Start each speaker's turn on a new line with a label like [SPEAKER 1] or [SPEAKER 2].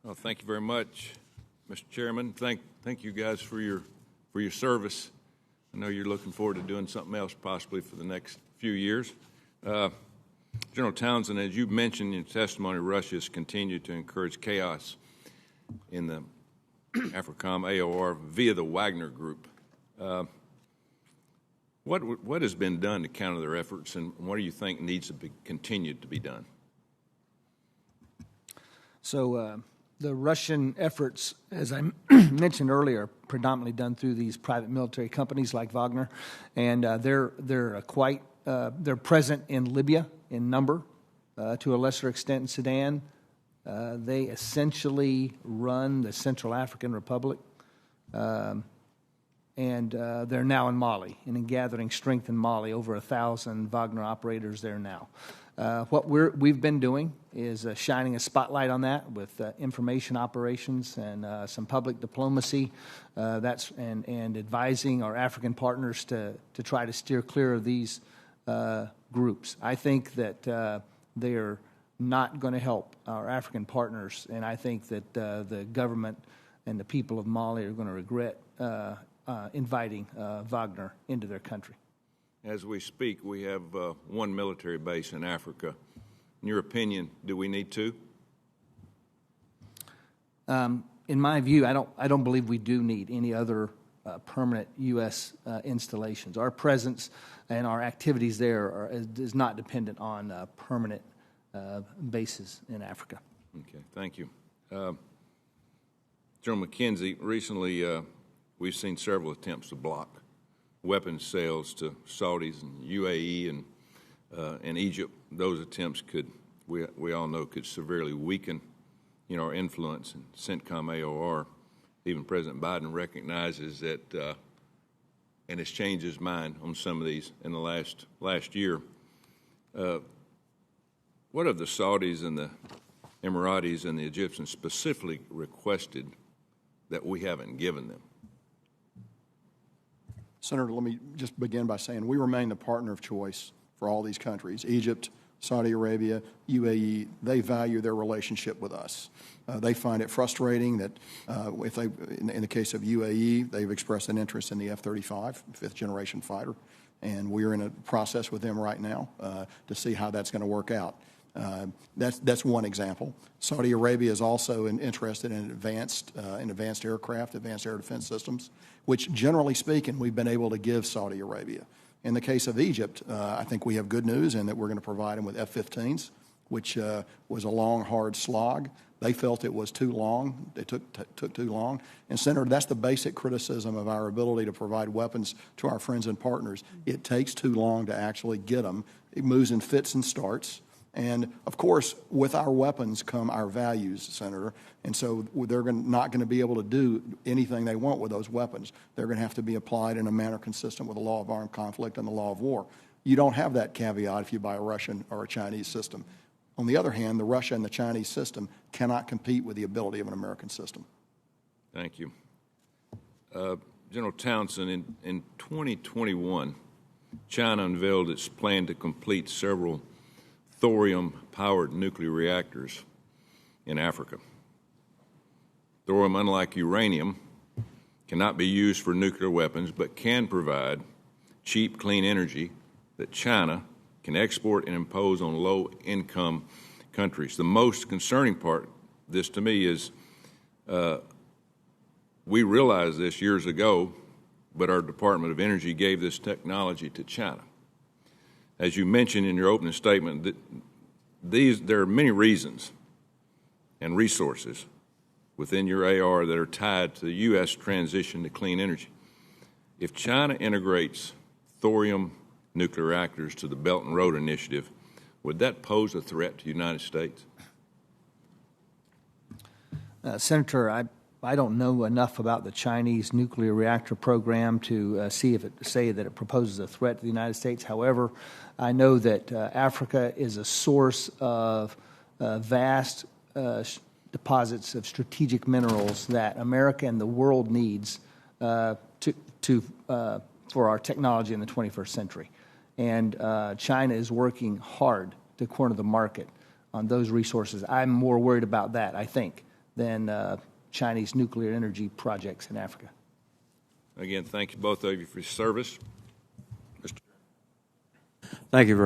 [SPEAKER 1] Well, thank you very much, Mr. Chairman. Thank you guys for your service. I know you're looking forward to doing something else possibly for the next few years. General Townsend, as you mentioned in your testimony, Russia has continued to encourage chaos in the AFRICOM AOR via the Wagner Group. What has been done to counter their efforts, and what do you think needs to be continued to be done?
[SPEAKER 2] So the Russian efforts, as I mentioned earlier, predominantly done through these private military companies like Wagner, and they're present in Libya in number, to a lesser extent in Sudan. They essentially run the Central African Republic, and they're now in Mali and in gathering strength in Mali. Over 1,000 Wagner operators there now. What we've been doing is shining a spotlight on that with information operations and some public diplomacy. And advising our African partners to try to steer clear of these groups. I think that they are not going to help our African partners, and I think that the government and the people of Mali are going to regret inviting Wagner into their country.
[SPEAKER 1] As we speak, we have one military base in Africa. In your opinion, do we need two?
[SPEAKER 2] In my view, I don't believe we do need any other permanent U.S. installations. Our presence and our activities there is not dependent on permanent bases in Africa.
[SPEAKER 1] Okay, thank you. General McKenzie, recently we've seen several attempts to block weapons sales to Saudis and UAE and Egypt. Those attempts we all know, could severely weaken, our influence in CENTCOM AOR. Even President Biden recognizes that, and has changed his mind on some of these in the last year. What have the Saudis and the Emiratis and the Egyptians specifically requested that we haven't given them?
[SPEAKER 3] Senator, let me just begin by saying we remain the partner of choice for all these countries. Egypt, Saudi Arabia, UAE, they value their relationship with us. They find it frustrating that in the case of UAE, they've expressed an interest in the F-35, fifth-generation fighter, and we're in a process with them right now to see how that's going to work out. That's one example. Saudi Arabia is also interested in advanced aircraft, advanced air defense systems, which, generally speaking, we've been able to give Saudi Arabia. In the case of Egypt, I think we have good news in that we're going to provide them with F-15s, which was a long, hard slog. They felt it was too long. They took too long. And, Senator, that's the basic criticism of our ability to provide weapons to our friends and partners. It takes too long to actually get them. It moves in fits and starts. And, of course, with our weapons come our values, Senator. And so they're not going to be able to do anything they want with those weapons. They're going to have to be applied in a manner consistent with the law of armed conflict and the law of war. You don't have that caveat if you buy a Russian or a Chinese system. On the other hand, the Russia and the Chinese system cannot compete with the ability of an American system.
[SPEAKER 1] Thank you. General Townsend, in 2021, China unveiled its plan to complete several thorium-powered nuclear reactors in Africa. Thorium, unlike uranium, cannot be used for nuclear weapons, but can provide cheap, clean energy that China can export and impose on low-income countries. The most concerning part of this to me is we realized this years ago, but our Department of Energy gave this technology to China. As you mentioned in your opening statement, that there are many reasons and resources within your AR that are tied to the U.S. transition to clean energy. If China integrates thorium nuclear reactors to the Belt and Road Initiative, would that pose a threat to the United States?
[SPEAKER 2] Senator, I don't know enough about the Chinese nuclear reactor program to say that it proposes a threat to the United States. However, I know that Africa is a source of vast deposits of strategic minerals that America and the world needs for our technology in the 21st century. And China is working hard to corner the market on those resources. I'm more worried about that, I think, than Chinese nuclear energy projects in Africa.
[SPEAKER 1] Again, thank you both of you for your service.
[SPEAKER 4] Thank you very